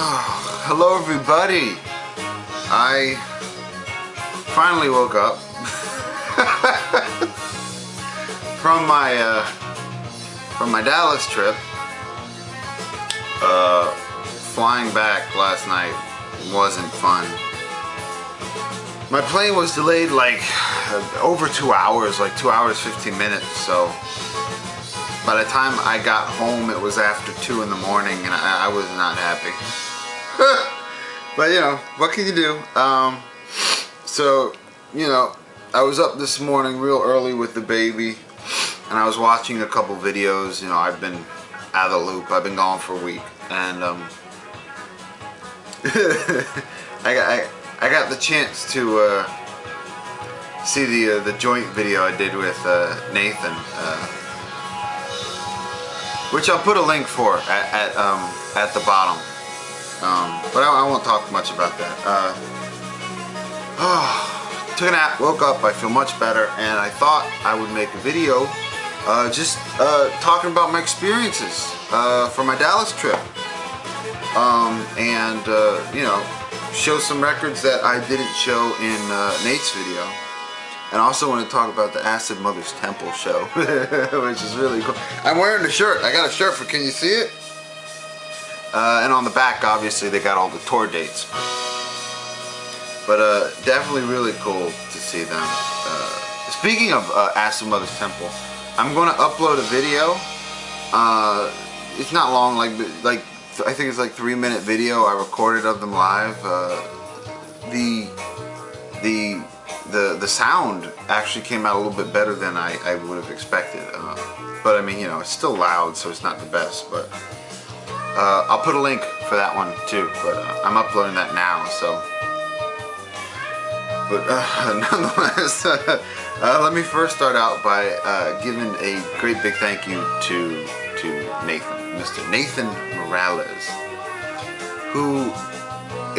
Oh, hello everybody. I finally woke up from my Dallas trip. Flying back last night wasn't fun. My plane was delayed like over 2 hours, like 2 hours 15 minutes. So by the time I got home, it was after 2 in the morning, and I was not happy. But you know, what can you do? So you know, I was up this morning real early with the baby, and I was watching a couple videos. You know, I've been out of the loop. I've been gone for a week, and I got the chance to see the joint video I did with Nathan, which I'll put a link for at the bottom. But I won't talk much about that. Took a nap, woke up, I feel much better, and I thought I would make a video just talking about my experiences for my Dallas trip. And you know, show some records that I didn't show in Nate's video. And I also want to talk about the Acid Mothers Temple show, which is really cool. I'm wearing the shirt. I got a shirt for, can you see it? And on the back, obviously, they got all the tour dates. But definitely really cool to see them. Speaking of Acid Mothers Temple, I'm going to upload a video. It's not long, like I think it's like 3-minute video I recorded of them live. The sound actually came out a little bit better than I would have expected. But I mean, you know, it's still loud, so it's not the best. But I'll put a link for that one too. But I'm uploading that now, so. But nonetheless, let me first start out by giving a great big thank you to Nathan, Mr. Nathan Morales, who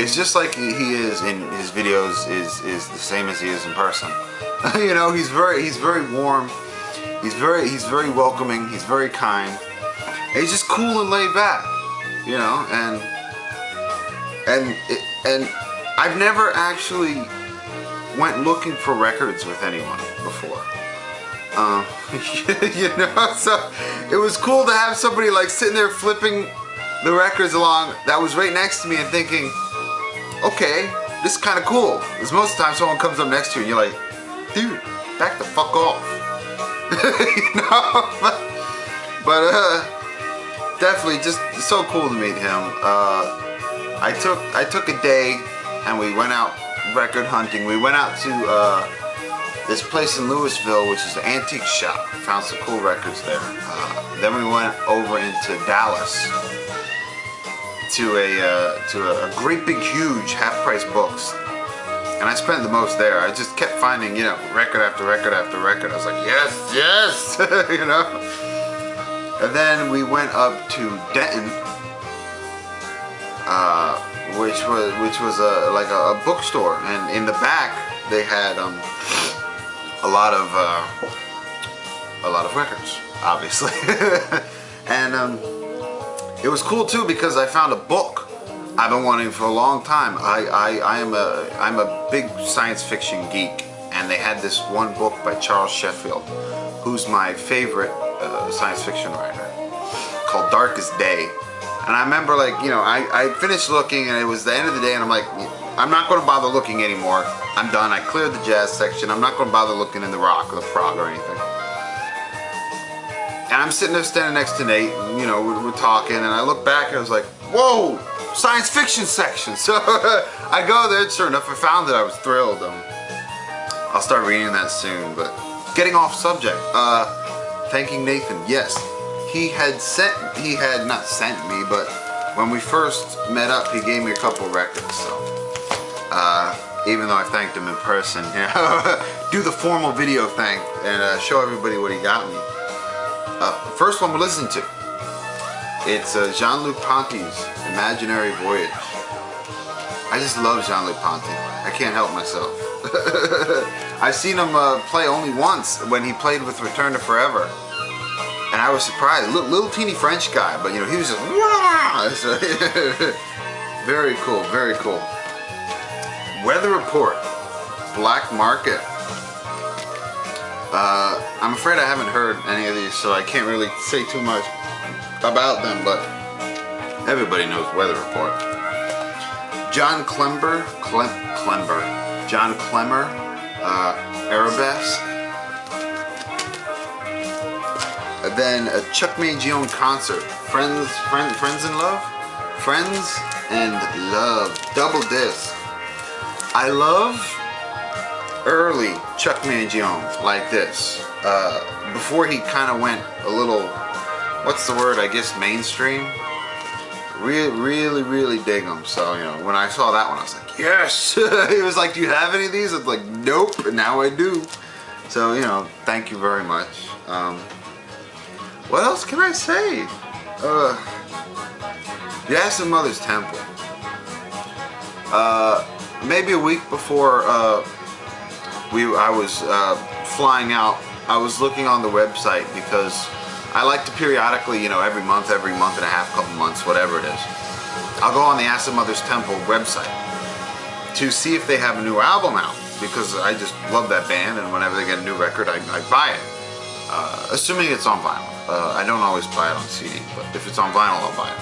is just like he is in his videos, is the same as he is in person. You know, he's very warm, he's very welcoming, he's very kind, and he's just cool and laid back, you know, and I've never actually went looking for records with anyone before. You know, so it was cool to have somebody like sitting there flipping the records along that was right next to me and thinking, okay, this is kind of cool. Because most of the time someone comes up next to you and you're like, dude, back the fuck off. You know? But definitely just so cool to meet him. I took a day and we went out record hunting. We went out to this place in Louisville, which is an antique shop. Found some cool records there. Then we went over into Dallas to a great big huge half-price books, and I spent the most there. I just kept finding, you know, record after record after record. I was like, yes, yes. You know. And then we went up to Denton, which was like a bookstore, and in the back they had a lot of records, obviously. And it was cool too because I found a book I've been wanting for a long time. I'm a big science fiction geek, and they had this one book by Charles Sheffield, who's my favorite science fiction writer, called Darkest Day. And I remember, like, you know, I finished looking and it was the end of the day, and I'm like, I'm not going to bother looking anymore. I'm done. I cleared the jazz section. I'm not going to bother looking in the rock or the prog or anything. And I'm sitting there standing next to Nate, and, you know, we're talking, and I look back and I was like, whoa, science fiction section. So I go there, and sure enough, I found it. I was thrilled. I'll start reading that soon, but getting off subject, thanking Nathan, yes. He had not sent me, but when we first met up, he gave me a couple records, so even though I thanked him in person, you know, do the formal video thank and show everybody what he got me. The first one we're listening to, it's Jean-Luc Ponty's Imaginary Voyage. I just love Jean-Luc Ponty. I can't help myself. I've seen him play only once when he played with Return to Forever. And I was surprised. Little teeny French guy, but you know, he was just Very cool, very cool. Weather Report, Black Market. I'm afraid I haven't heard any of these, so I can't really say too much about them, but everybody knows Weather Report. John Clember, John Clemmer, Arabesque. And then a Chuck Mangione concert, Friends in Love? Friends and Love, double disc. I love early Chuck Mangione like this. Before he kind of went a little, what's the word, I guess mainstream. Really dig him. So, you know, when I saw that one, I was like, yes! He was like, do you have any of these? I was like, nope, and now I do. So, you know, thank you very much. What else can I say? The Acid Mothers Temple. Maybe a week before I was flying out, I was looking on the website because I like to periodically, you know, every month and a half, couple months, whatever it is, I'll go on the Acid Mothers Temple website to see if they have a new album out, because I just love that band, and whenever they get a new record, I buy it. Assuming it's on vinyl. I don't always buy it on CD, but if it's on vinyl, I'll buy it.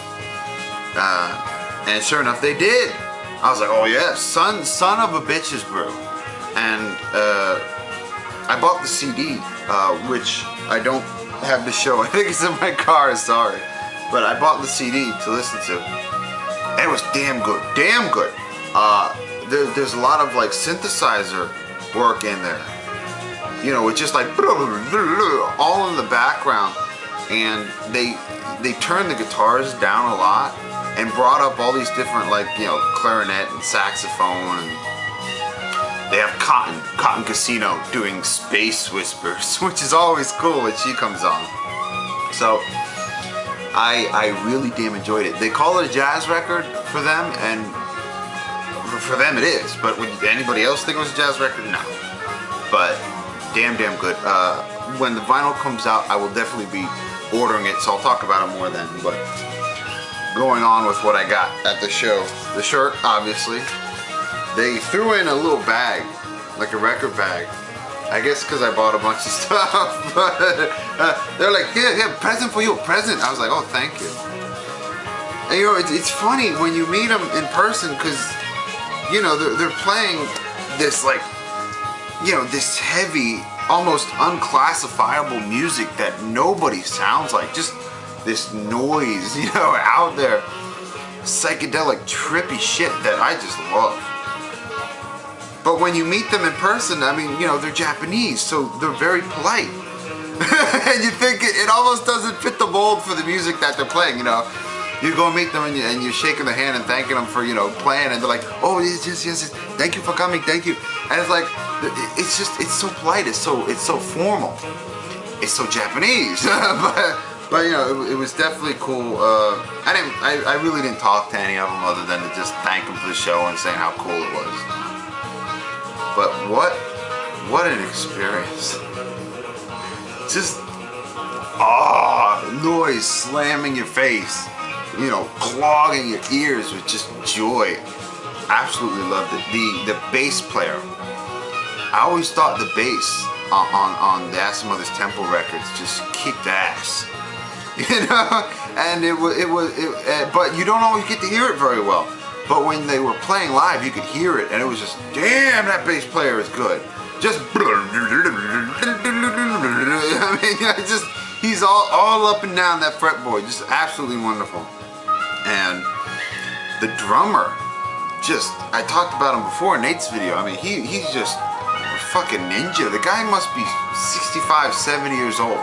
And sure enough, they did. I was like, oh yeah, son of a bitches brew. And I bought the CD, which I don't have to show. I think it's in my car, sorry. But I bought the CD to listen to. And it was damn good, damn good. There's a lot of like synthesizer work in there. You know, it's just like all in the background. And they turned the guitars down a lot and brought up all these different, like, you know, clarinet and saxophone, and they have Cotton Casino doing Space Whispers, which is always cool when she comes on. So I really damn enjoyed it. They call it a jazz record for them, and for them it is, but would anybody else think it was a jazz record? No. But damn good. When the vinyl comes out, I will definitely be ordering it, so I'll talk about it more then. But going on with what I got at the show, the shirt, obviously. They threw in a little bag, like a record bag. I guess because I bought a bunch of stuff. But they're like, here, present for you, present. I was like, oh, thank you. And you know, it's funny when you meet them in person, because, you know, they're playing this, like, you know, this heavy, almost unclassifiable music that nobody sounds like. Just this noise, you know, out there. Psychedelic, trippy shit that I just love. But when you meet them in person, I mean, you know, they're Japanese, so they're very polite. And you think it almost doesn't fit the mold for the music that they're playing, you know. You go meet them and you're shaking their hand and thanking them for, you know, playing, and they're like, oh, yes, thank you for coming, thank you. And it's like, it's so polite, it's so formal. It's so Japanese. But you know, it was definitely cool. I really didn't talk to any of them other than to just thank them for the show and saying how cool it was. But what an experience. Just, noise slamming your face, you know, clogging your ears with just joy. Absolutely loved it. The bass player. I always thought the bass on the Acid Mothers Temple records just kicked ass. You know, and but you don't always get to hear it very well. But when they were playing live, you could hear it, and it was just, damn, that bass player is good. Just, I mean, just, he's all up and down that fretboard, just absolutely wonderful. And the drummer, just, I talked about him before in Nate's video. I mean, he's just a fucking ninja. The guy must be 65, 70 years old.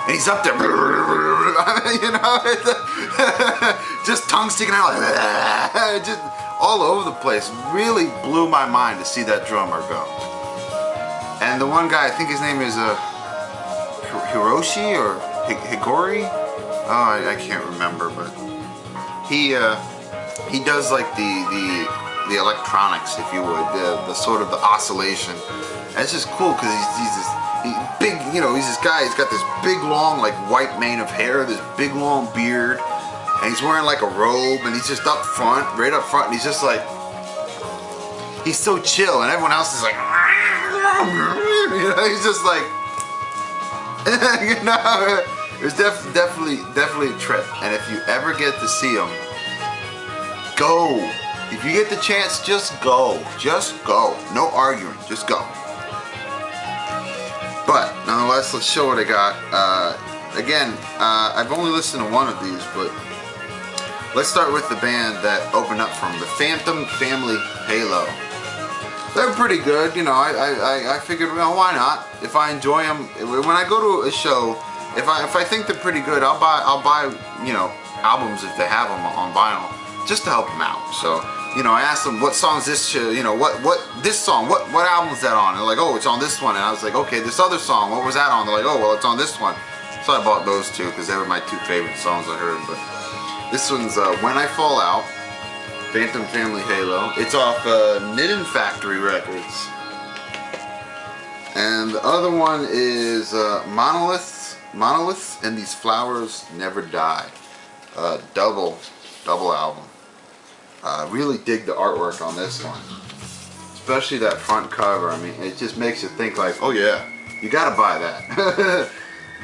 And he's up there, you know, just tongue sticking out, like, just all over the place. Really blew my mind to see that drummer go. And the one guy, I think his name is Hiroshi or Higori. Oh, I can't remember, but he does like the electronics, if you would, the sort of the oscillation. And it's just cool because he's this big, you know, he's this guy, he's got this big long like white mane of hair, this big long beard, and he's wearing like a robe, and he's just up front, right up front, and he's just like, he's so chill, and everyone else is like, you know, he's just like, you know, it was definitely a trip. And if you ever get to see him, go. If you get the chance, just go. Just go. No arguing. Just go. But nonetheless, let's show what I got. Again, I've only listened to one of these, but let's start with the band that opened up from the Phantom Family Halo. They're pretty good, you know. I figured, well, why not? If I enjoy them, when I go to a show, if I think they're pretty good, I'll buy, you know, albums if they have them on vinyl, just to help them out. So, you know, I asked them, what song's this? You know, what this song? What album's that on? And they're like, oh, it's on this one. And I was like, okay, this other song, what was that on? They're like, oh, well, it's on this one. So I bought those two because they were my two favorite songs I heard. But this one's When I Fall Out, Phantom Family Halo. It's off Knitting Factory Records. And the other one is Monoliths and These Flowers Never Die. Double album. Really dig the artwork on this one. Especially that front cover. I mean, it just makes you think like, oh yeah, you gotta buy that.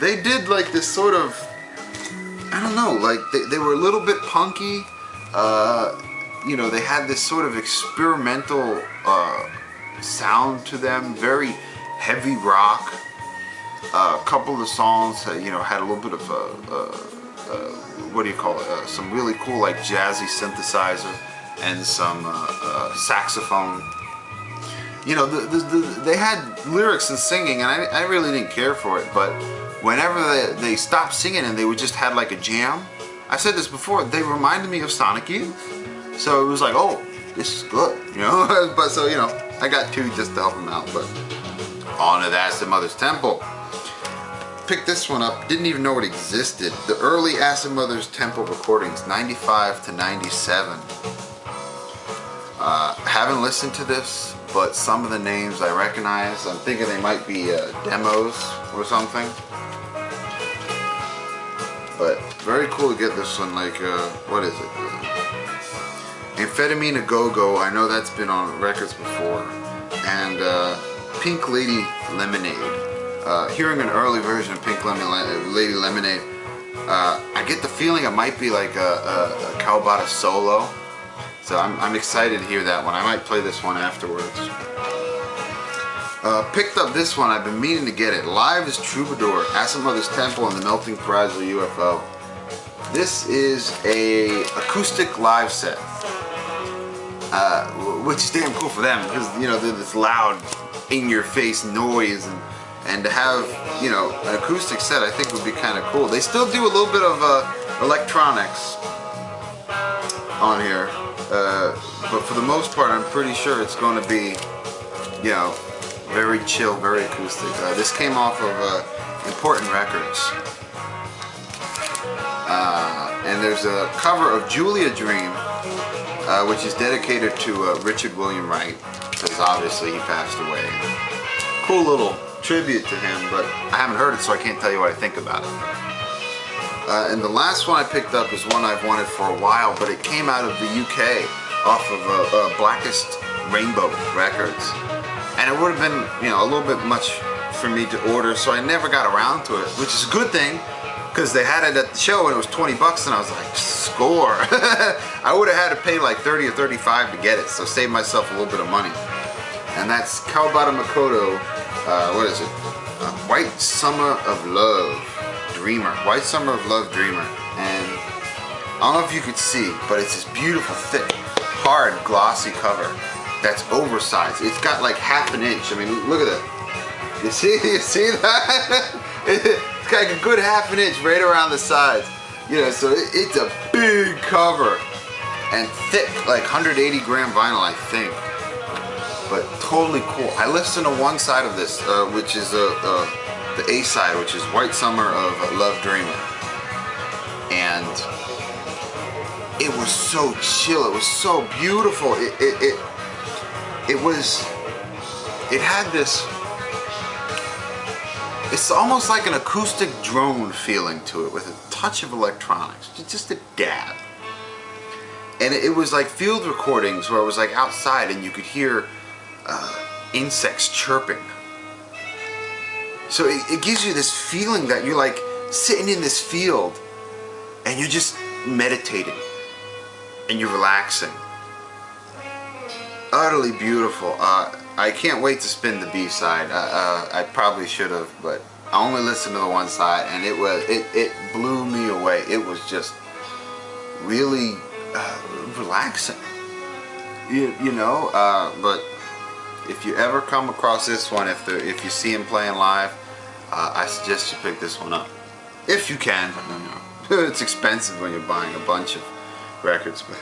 They did like this sort of, I don't know, like they were a little bit punky. You know, they had this sort of experimental sound to them, very heavy rock. A couple of the songs, you know, had a little bit of what do you call it? Some really cool, like jazzy synthesizer and some saxophone. You know, they had lyrics and singing, and I really didn't care for it. But whenever they stopped singing and they would just had like a jam, I said this before, they reminded me of Sonic Youth. So it was like, oh, this is good, you know. But so, you know, I got two just to help them out. But on to the Acid Mothers Temple. Picked this one up, didn't even know it existed. The early Acid Mothers Temple recordings, 95 to 97. Haven't listened to this, but some of the names I recognize. I'm thinking they might be demos or something. But very cool to get this one, like, what is it? Amphetamine A Go-Go, I know that's been on records before. And Pink Lady Lemonade. Hearing an early version of Pink Lady Lemonade, I get the feeling it might be like a Kawabata solo. So I'm excited to hear that one. I might play this one afterwards. Picked up this one, I've been meaning to get it. Live is Troubadour, Acid Mothers Temple and the Melting Fragile UFO. This is a acoustic live set. Which is damn cool for them because, you know, they're this loud, in-your-face noise, and to have, you know, an acoustic set I think would be kind of cool. They still do a little bit of electronics on here, but for the most part I'm pretty sure it's going to be, you know, very chill, very acoustic. This came off of Important Records. And there's a cover of Julia Dream, which is dedicated to Richard William Wright, because obviously he passed away. Cool little tribute to him, but I haven't heard it, so I can't tell you what I think about it. And the last one I picked up is one I've wanted for a while, but it came out of the UK off of Blackest Rainbow Records. And it would have been, you know, a little bit much for me to order, so I never got around to it, which is a good thing, because they had it at the show and it was 20 bucks, and I was like, score. I would have had to pay like 30 or 35 to get it, so save myself a little bit of money. And that's Kawabata Makoto, what is it? White Summer of Love Dreamer. White Summer of Love Dreamer. And I don't know if you could see, but it's this beautiful, thick, hard, glossy cover that's oversized. It's got like half an inch. I mean, look at that. You see that? It's got like a good half an inch right around the sides. You know, so it's a big cover and thick, like 180 gram vinyl, I think. But totally cool. I listened to one side of this, which is the A side, which is White Summer of Love Dreamer, and it was so chill. It was so beautiful. It had this It's almost like an acoustic drone feeling to it with a touch of electronics, just a dab. And it was like field recordings where it was like outside and you could hear insects chirping. So it gives you this feeling that you're like sitting in this field and you're just meditating and you're relaxing. Utterly beautiful. I can't wait to spin the B-side. I probably should have, but I only listened to the one side, and it blew me away. It was just really relaxing, you know. But if you ever come across this one, if you see him playing live, I suggest you pick this one up if you can. You know, it's expensive when you're buying a bunch of records, but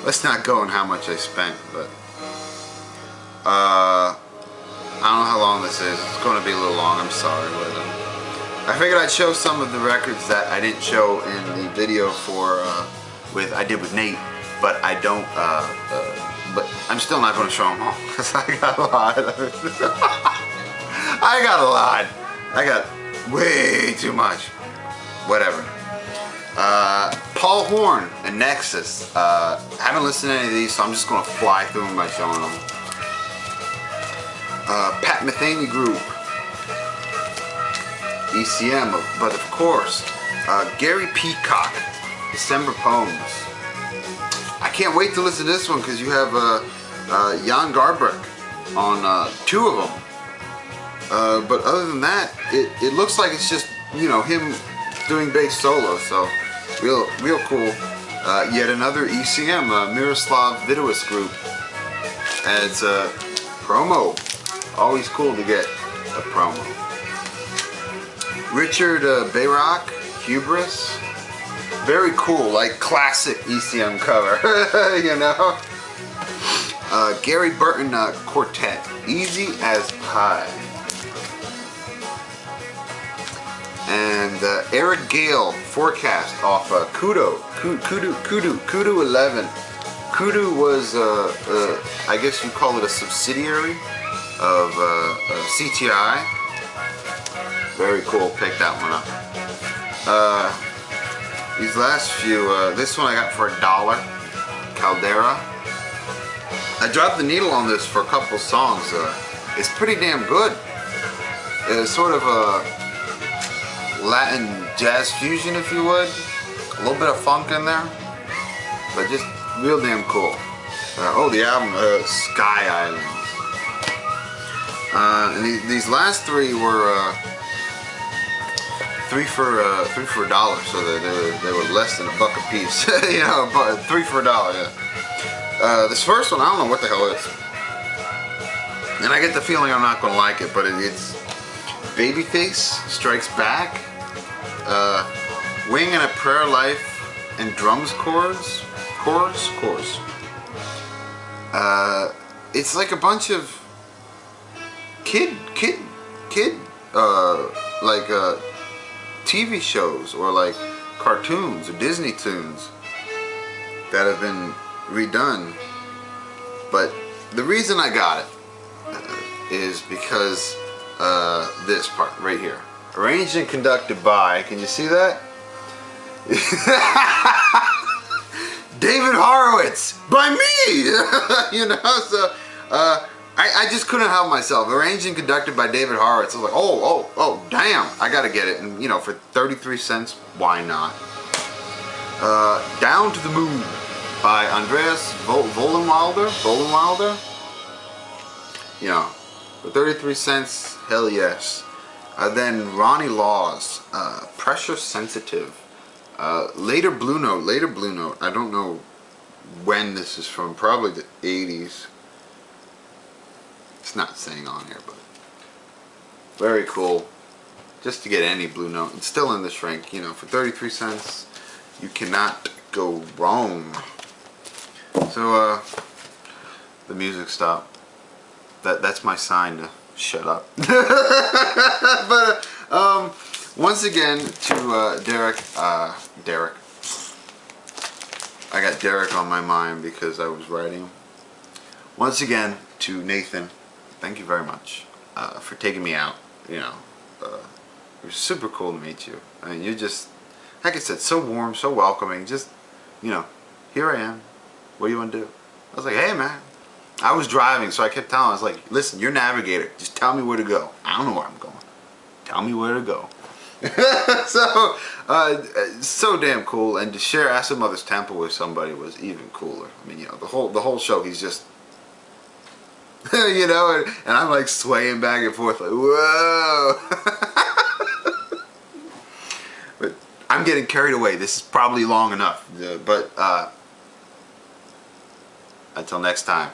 let's not go on how much I spent. But I don't know how long this is. It's going to be a little long. I'm sorry, but I figured I'd show some of the records that I didn't show in the video for I did with Nate, but I don't. But I'm still not going to show them all because I got a lot. I got a lot. I got way too much. Whatever. Paul Horn and Nexus. I haven't listened to any of these, so I'm just going to fly through them by showing them. Pat Metheny Group. ECM, but of course, Gary Peacock, December Poems. I can't wait to listen to this one because you have Jan Garbarek on 2 of them. But other than that, it looks like it's just, you know, him doing bass solo, so real cool. Yet another ECM, Miroslav Vitouš Group. And it's a promo. Always cool to get a promo. Richard Bayrock, Hubris. Very cool, like classic ECM cover, you know. Gary Burton Quartet, Easy as Pie. And Eric Gale, Forecast off Kudu 11. Kudu was, I guess you call it a subsidiary of CTI. Very cool, pick that one up. These last few, this one I got for $1, Caldera. I dropped the needle on this for a couple songs. It's pretty damn good. It's sort of a Latin jazz fusion, if you would. A little bit of funk in there, but just real damn cool. Oh, the album, Sky Islands. And these last 3 were 3 for $1, so they were less than $1 a piece. You know, but 3 for $1. Yeah. This first one, I don't know what the hell it is, and I get the feeling I'm not gonna like it, but it's Babyface Strikes Back, Wing and a Prayer Life, and Drums Chorus. It's like a bunch of kid like TV shows or like cartoons or Disney tunes that have been redone. But the reason I got it is because this part right here, arranged and conducted by, can you see that? David Horowitz, by me. You know, so I just couldn't help myself. Arranged and conducted by David Horowitz. I was like, oh, damn, I gotta get it. And you know, for 33 cents, why not? Down to the Moon by Andreas Vollenweider. You know, for 33 cents, hell yes. Then Ronnie Laws, Pressure Sensitive. Later Blue Note. I don't know when this is from. Probably the 80s. It's not saying on here, but very cool. Just to get any Blue Note. It's still in the shrink. You know, for 33 cents, you cannot go wrong. So, the music stopped. That's my sign to shut up. But once again to Derek. I got Derek on my mind because I was writing. Once again to Nathan. Thank you very much for taking me out. You know, it was super cool to meet you. I mean, you're just, like I said, so warm, so welcoming. Just, you know, here I am. What do you want to do? I was like, hey man. I was driving, so I kept telling him, I was like, listen, you're navigator. Just tell me where to go. I don't know where I'm going. Tell me where to go. So, so damn cool. And to share Asa Mother's Temple with somebody was even cooler. I mean, you know, the whole show, he's just, you know, and I'm like swaying back and forth like, whoa. But I'm getting carried away. This is probably long enough. But until next time.